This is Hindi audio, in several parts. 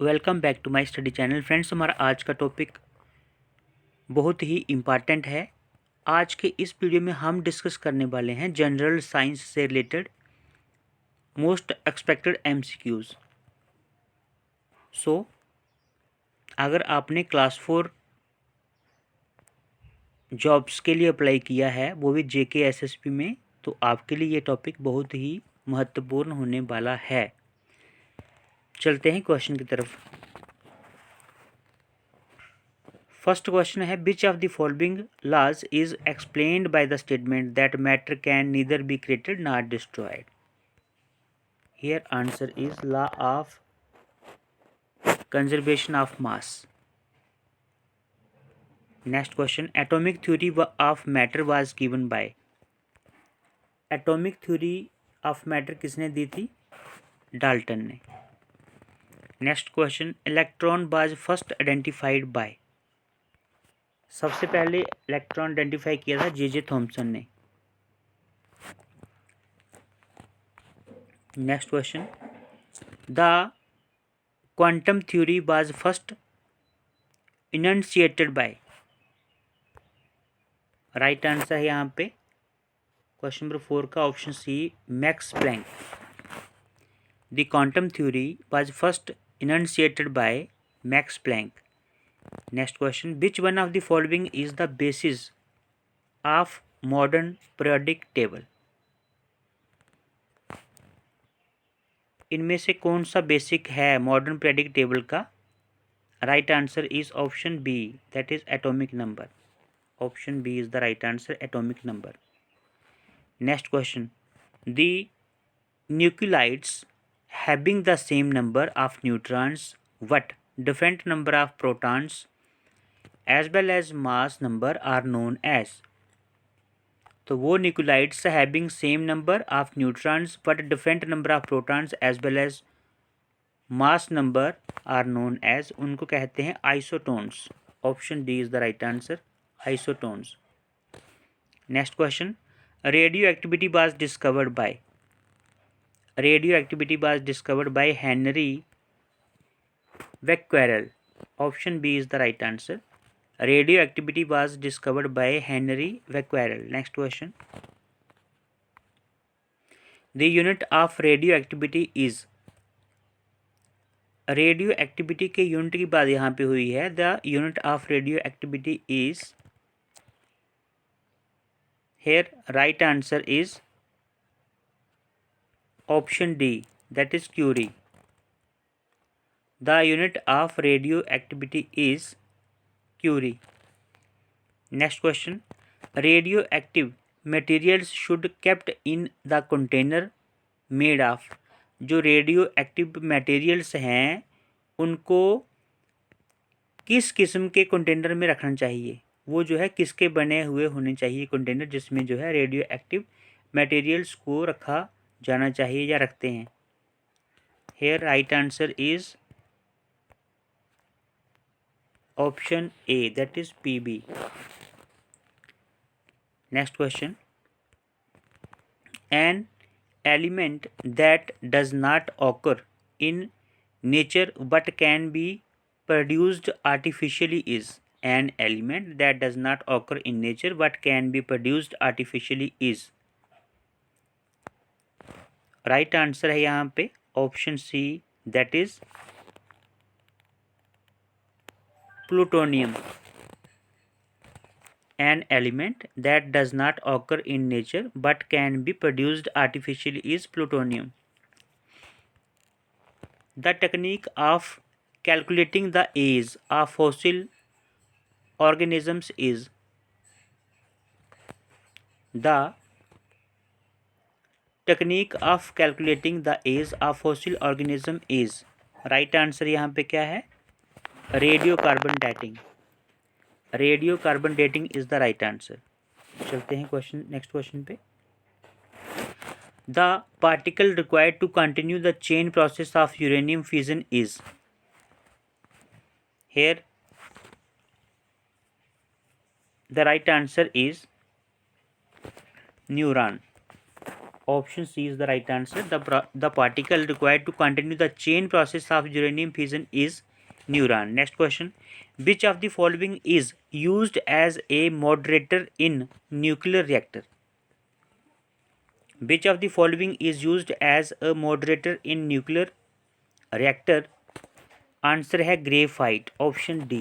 Welcome back to my study channel. Friends, हमारा आज का टॉपिक बहुत ही इम्पॉर्टेंट है। आज के इस वीडियो में हम डिस्कस करने वाले हैं जनरल साइंस से रिलेटेड मोस्ट एक्सपेक्टेड एमसीक्यूज़। अगर आपने क्लास 4 जॉब्स के लिए अप्लाई किया है, वो भी जेके एसएसपी में, तो आपके लिए ये टॉपिक बहुत ही महत्वपूर्ण होने वाला है। चलते हैं क्वेश्चन की तरफ। फर्स्ट क्वेश्चन है, which of the following laws is explained by the statement that matter can neither be created nor destroyed. Here answer is law of conservation of mass. Next question, atomic theory of matter was given by. Atomic theory of matter किसने दी थी? डाल्टन ने। Next question, electron was first identified by. सबसे पहले इलेक्ट्रॉन आइडेंटिफाई किया था जे थॉमसन ने। Next question, the quantum theory was first initiated by. Right answer है यहाँ पे क्वेश्चन नंबर 4 का option C, Max Planck. The quantum theory was first initiated by Max Planck. Next question, which one of the following is the basis of modern periodic table. इनमें से कौन सा बेसिक है मॉडर्न पीरियोडिक टेबल का? Right answer is option B, that is atomic number. Option B is the right answer, atomic number. Next question, the nucleotides having the same number of neutrons but different number of protons as well as mass number are known as। तो वो nucleotides having same number of neutrons but different number of protons as well as mass number are known as, उनको कहते हैं isotones. Option D is the right answer, isotones. Next question, radioactivity was discovered by. Radioactivity was discovered by Henri Becquerel. Option B is the right answer, radioactivity was discovered by Henri Becquerel. Next question, the unit of radioactivity is. Radio activity के यूनिट की बात यहाँ पे हुई है। The unit of radioactivity is, here right answer is option D, that is curie. The unit of radioactivity is curie. Next question, radioactive materials should kept in the container made of. जो रेडियो एक्टिव मटेरियल्स हैं उनको किस किस्म के कंटेनर में रखना चाहिए? वो जो है किसके बने हुए होने चाहिए कंटेनर जिसमें जो है रेडियो एक्टिव मटेरियल्स को रखा जाना चाहिए या रखते हैं? Here right answer is option A, that is PB. Next question, an element that does not occur in nature but can be produced artificially is। an element that does not occur in nature but can be produced artificially is। Right answer है यहाँ पे option C, that is plutonium. an element that does not occur in nature but can be produced artificially is plutonium। The technique of calculating the age of fossil organisms is। The technique of calculating the age of fossil organism is। Right answer यहाँ पे क्या है? Radiocarbon dating. Radiocarbon dating is the right answer. चलते हैं क्वेश्चन, नेक्स्ट क्वेश्चन पे। The particle required to continue the chain process of uranium fusion is. Here the right answer is neuron. Option C is the right answer. The particle required to continue the chain process of uranium fission is neuron. Next question. Which of the following is used as a moderator in nuclear reactor? Which of the following is used as a moderator in nuclear reactor? Answer है graphite, option D.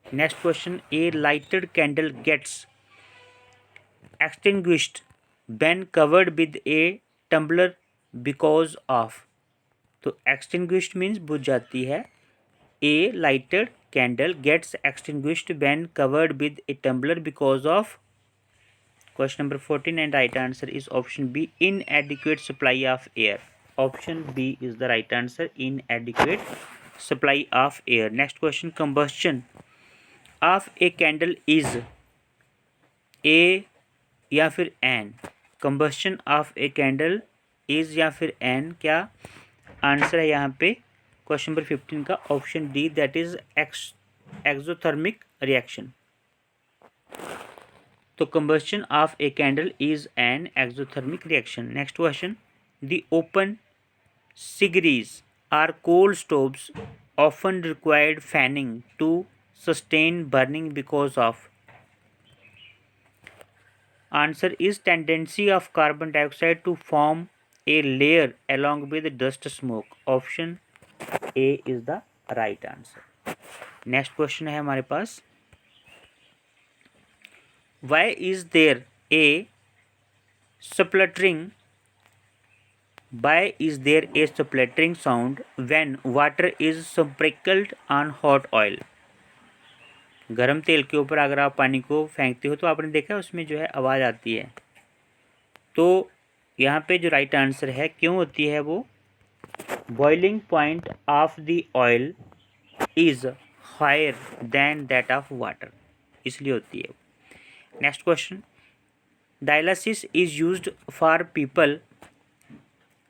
Next question. A lighted candle gets extinguished when covered with a tumbler because of. तो एक्सटिंग्विश्ड मीन्स बुझ जाती है. A lighted candle gets extinguished when covered with a tumbler because of. Question number 14 and right answer is option B, inadequate supply of air. Option B is the right answer, inadequate supply of air. Next question. Combustion of a candle is a या फिर an. Combustion of a candle is या फिर एन, क्या आंसर है यहाँ पे क्वेश्चन नंबर 15 का? Option D, that is exothermic reaction. तो combustion of a candle is an exothermic reaction. Next question. The open cigarettes are coal stoves often required fanning to sustain burning because of. Answer is tendency of carbon dioxide to form a layer along with dust smoke. Option A is the right answer. Next question है हमारे पास. Why is there a spluttering? Why is there a spluttering sound when water is sprinkled on hot oil? गरम तेल के ऊपर अगर आप पानी को फेंकते हो तो आपने देखा उसमें जो है आवाज़ आती है. तो यहाँ पे जो राइट आंसर है, क्यों होती है वो? Boiling point of the oil is higher than that of water, इसलिए होती है. Next question. Dialysis is used for people.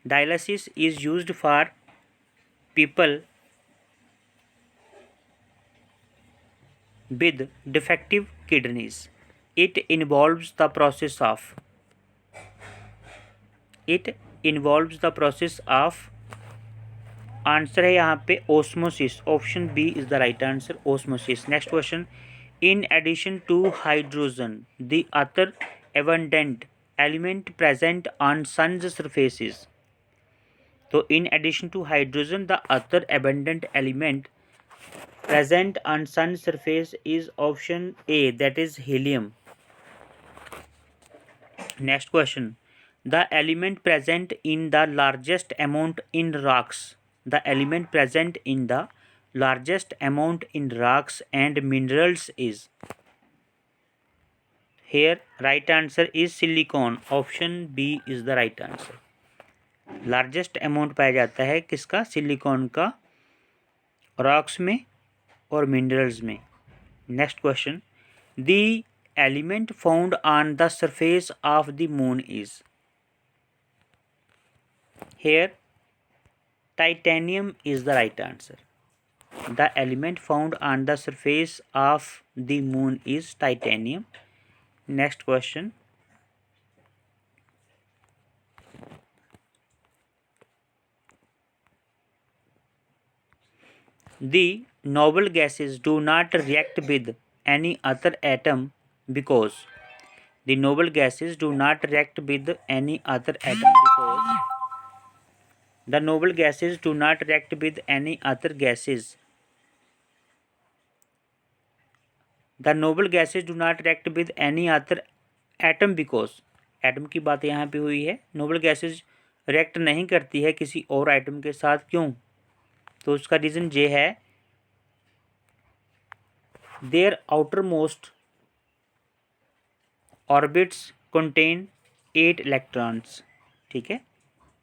Dialysis is used for people with defective kidneys. It involves the process of. आंसर है यहाँ पे osmosis. Option B is the right answer, osmosis. Next question. In addition to hydrogen, the other abundant element present on sun's surface is. तो in addition to hydrogen the other abundant element present on sun surface is option A, that is helium. Next question. The element present in the largest amount in rocks. The element present in the largest amount in rocks and minerals is. Here right answer is silicon. Option B is the right answer. Largest amount पाया जाता है किसका? सिलिकॉन का, रॉक्स में और मिनरल्स में. Next question. The element found on the surface of the moon is. Here titanium is the right answer. The element found on the surface of the moon is titanium. Next question. The noble gases do not react with any other atom because. The noble gases do not react with any other atom because. The noble gases do not react with any other gases. The noble gases do not react with any other atom because. Atom की बात यहाँ पे हुई है. नोबल गैसेज रिएक्ट नहीं करती है किसी और एटम के साथ, क्यों? तो उसका रीज़न ये है, their outer most orbits contain 8 electrons. ठीक है.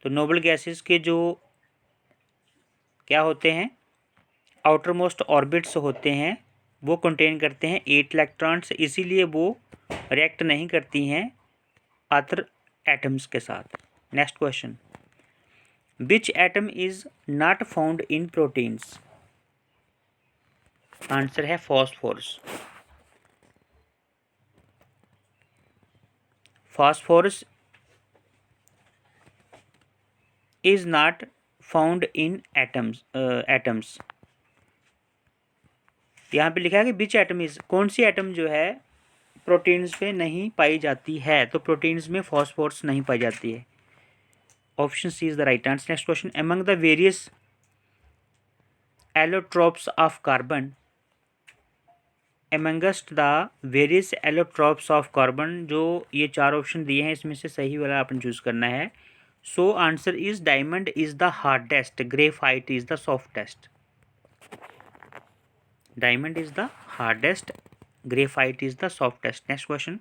तो नोबल गैसेस के जो क्या होते हैं, आउटर मोस्ट ऑर्बिट्स होते हैं, वो कंटेन करते हैं 8 इलेक्ट्रॉन्स, इसीलिए वो रिएक्ट नहीं करती हैं अदर एटम्स के साथ. Next question. Which atom is not found in proteins? Answer है phosphorus. Phosphorus is not found in atoms. यहाँ पे लिखा है कि विच एटम इज, कौन सी एटम जो है प्रोटीन्स पे नहीं पाई जाती है, तो प्रोटीन्स में फॉस्फोरस नहीं पाई जाती है। Option C is the right answer. Next question, among the various allotropes of carbon, amongst the various allotropes of carbon, जो ये चार ऑप्शन दिए हैं इसमें से सही वाला आपने चूज करना है। So answer is diamond is the hardest, graphite is the softest. Diamond is the hardest, graphite is the softest. Next question,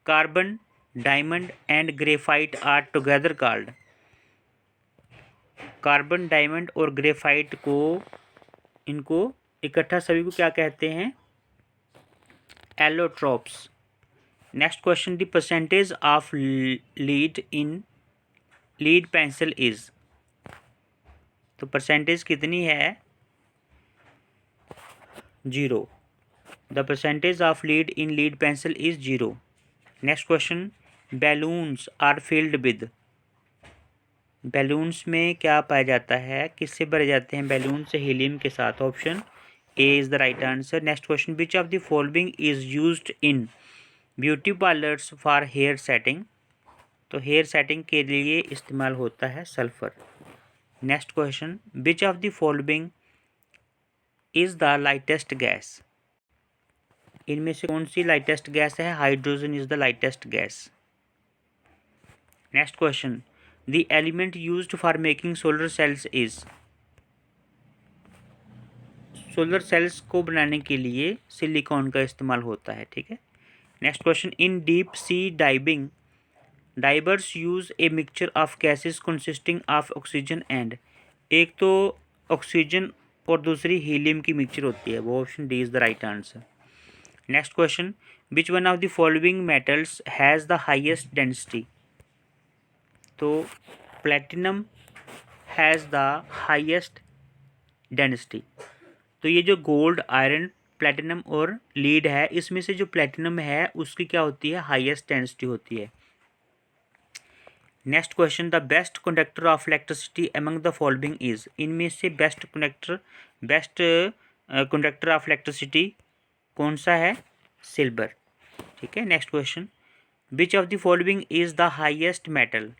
carbon, diamond and graphite are together called, carbon, diamond और ग्रेफाइट को, इनको इकट्ठा सभी को क्या कहते हैं? Allotropes. Next question, the percentage of lead in lead pencil is, तो परसेंटेज कितनी है? 0। The percentage of lead in lead pencil is 0। Next question, balloons are filled with, balloons में क्या पाया जाता है, किससे भरे जाते हैं बैलून? से हीलियम के साथ। Option A is the right answer. Next question, which of the following is used in beauty parlours for hair setting, तो हेयर सेटिंग के लिए इस्तेमाल होता है sulphur. Next question, which of the following is the lightest gas, इनमें से कौन सी लाइटेस्ट गैस है? Hydrogen is the lightest gas. Next question, the element used for making solar cells is, solar cells को बनाने के लिए सिलिकॉन का इस्तेमाल होता है। ठीक है। Next question, in deep sea diving diverse use a mixture of gases consisting of oxygen and, एक तो ऑक्सीजन और दूसरी हीलियम की मिक्सचर होती है, वो option D is the right answer. Next question, which one of the following metals has the highest density, तो platinum has the highest density. तो ये जो गोल्ड, आयरन, प्लेटिनम और लीड है, इसमें से जो प्लेटिनम है उसकी क्या होती है? हाईएस्ट डेंसिटी होती है। Next question, the best conductor of electricity among the following is, इनमें से बेस्ट कंडक्टर ऑफ इलेक्ट्रिसिटी कौन सा है? सिल्वर। ठीक है। Next question, which of the following is the highest metal,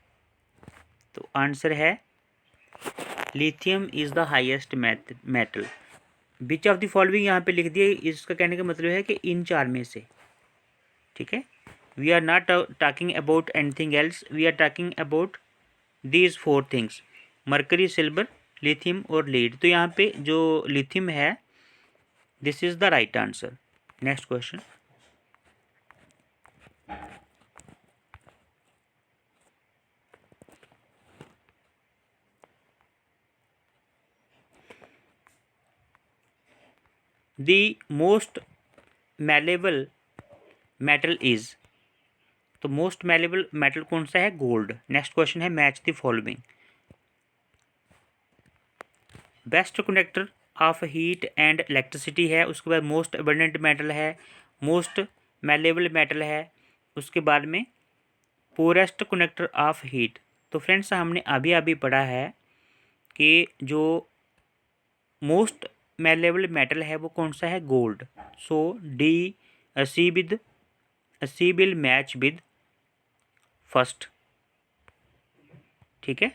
तो आंसर है lithium is the highest metal. Which of the following यहाँ पे लिख दिए, इसका कहने का मतलब है कि इन चार में से। ठीक है। We are not talking about anything else, we are talking about these 4 things, mercury, silver, lithium और लीड। तो यहाँ पे जो लिथियम है, this is the right answer. Next question, the most malleable metal is, तो मोस्ट मैलेबल मेटल कौन सा है? गोल्ड। नेक्स्ट क्वेश्चन है, match the following, best conductor of heat and electricity है, उसके बाद मोस्ट अबंडेंट मेटल है, मोस्ट मैलेबल मेटल है, उसके बाद में पोरेस्ट कंडक्टर ऑफ हीट। तो फ्रेंड्स, हमने अभी अभी पढ़ा है कि जो मोस्ट मैलेबल मेटल है वो कौन सा है? Gold. So D, C will match with first. ठीक है।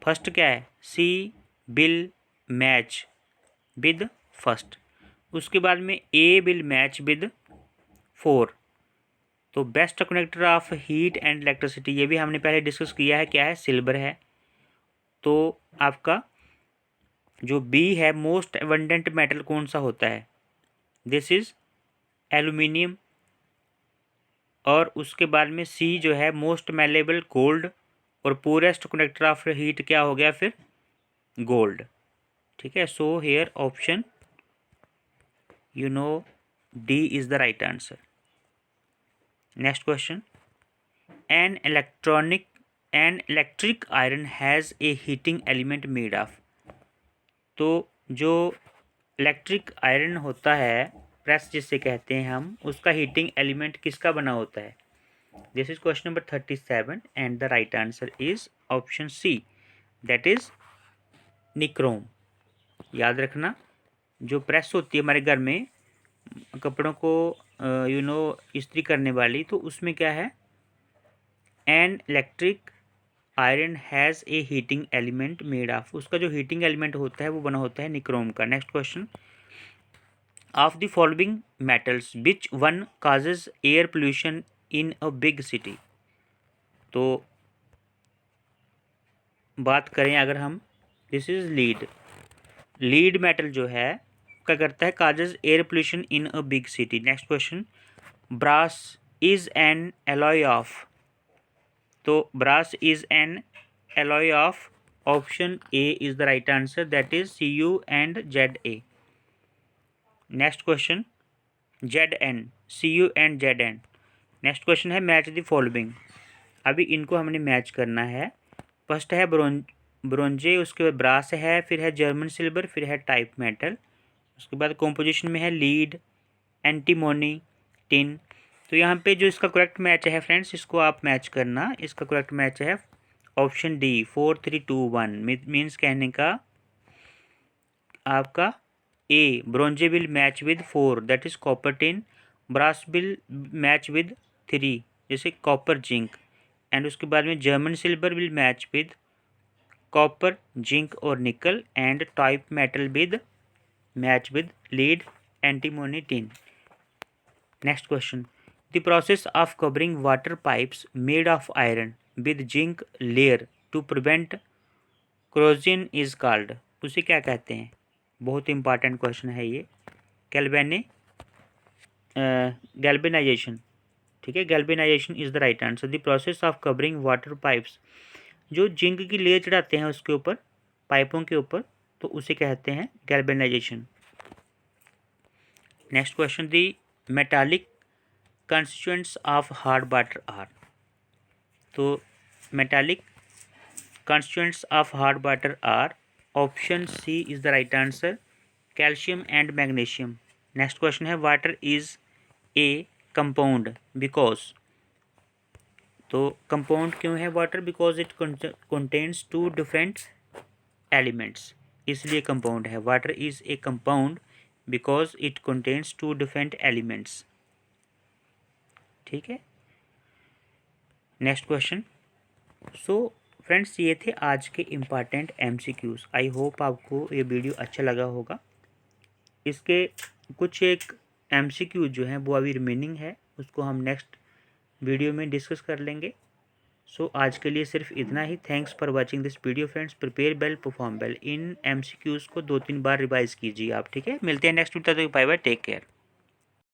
फर्स्ट क्या है? C will match with first. उसके बाद में ए विल मैच विद 4। तो best conductor of heat and electricity, ये भी हमने पहले डिस्कस किया है, क्या है? सिल्वर है। तो आपका जो बी है, मोस्ट एबंडेंट मेटल कौन सा होता है? This is aluminium. और उसके बाद में सी जो है, मोस्ट मैलेबल, गोल्ड। और पूरेस्ट कंडक्टर ऑफ हीट क्या हो गया फिर? गोल्ड। ठीक है। So here option D is the right answer. Next question, an electric iron has a heating element made of, तो जो इलेक्ट्रिक आयरन होता है, प्रेस जिसे कहते हैं हम, उसका हीटिंग एलिमेंट किसका बना होता है? This is question number 37 and the right answer is option C, that is nichrome. याद रखना, जो प्रेस होती है हमारे घर में कपड़ों को इस्त्री करने वाली, तो उसमें क्या है, an electric iron has a heating element made of, उसका जो हीटिंग एलिमेंट होता है वो बना होता है निक्रोम का। Next question, of the following metals which one causes air pollution in a big city. तो बात करें अगर हम, this is lead, lead metal जो है क्या करता है, causes air pollution in a big city. Next question, brass is an alloy of, तो brass is an alloy of, option A is the right answer, that is Cu and Za। Next question, Zn, Cu and Zn। Next question है मैच द फॉलोइंग। अभी इनको हमने मैच करना है। फर्स्ट है ब्रोंजे, उसके बाद ब्रास है, फिर है जर्मन सिल्वर, फिर है टाइप मेटल, उसके बाद कॉम्पोजिशन में है लीड, एंटीमोनी, टिन। तो यहाँ पे जो इसका करेक्ट मैच है फ्रेंड्स, इसको आप मैच करना। इसका करेक्ट मैच है ऑप्शन डी 4 3 2 1। मीन्स कहने का आपका A, bronze will match with 4 that is copper tin, brass will match with 3 जैसे कॉपर जिंक, एंड उसके बाद में German silver will match with copper zinc और nickel, and type metal with match with lead, antimony, tin. Next question, the process of covering water pipes made of iron with zinc layer to prevent corrosion is called, उसे क्या कहते हैं। बहुत इंपॉर्टेंट क्वेश्चन है ये। गैल्वेनाइजेशन, ठीक है, galvanisation is the right answer. The process of covering water pipes, जो जिंक की लेयर चढ़ाते हैं उसके ऊपर, पाइपों के ऊपर, तो उसे कहते हैं galvanisation. Next question, the metallic constituents of hard water are, तो metallic constituents of hard water are, option C is the right answer, calcium and magnesium। next question है, water is a compound because, तो compound क्यों है water, because it contains two different elements, इसलिए compound है। water is a compound because it contains two different elements, ठीक है। नेक्स्ट क्वेश्चन, सो फ्रेंड्स ये थे आज के इम्पॉर्टेंट MCQs। आई होप आपको ये वीडियो अच्छा लगा होगा। इसके कुछ एक MCQ जो हैं वो अभी रिमेनिंग है, उसको हम नेक्स्ट वीडियो में डिस्कस कर लेंगे। सो आज के लिए सिर्फ इतना ही। Thanks for watching this video friends. Prepare well, perform well, इन MCQs को 2-3 बार रिवाइज कीजिए आप, ठीक है। मिलते हैं नेक्स्ट वीडियो तक, बाय बाय, टेक केयर।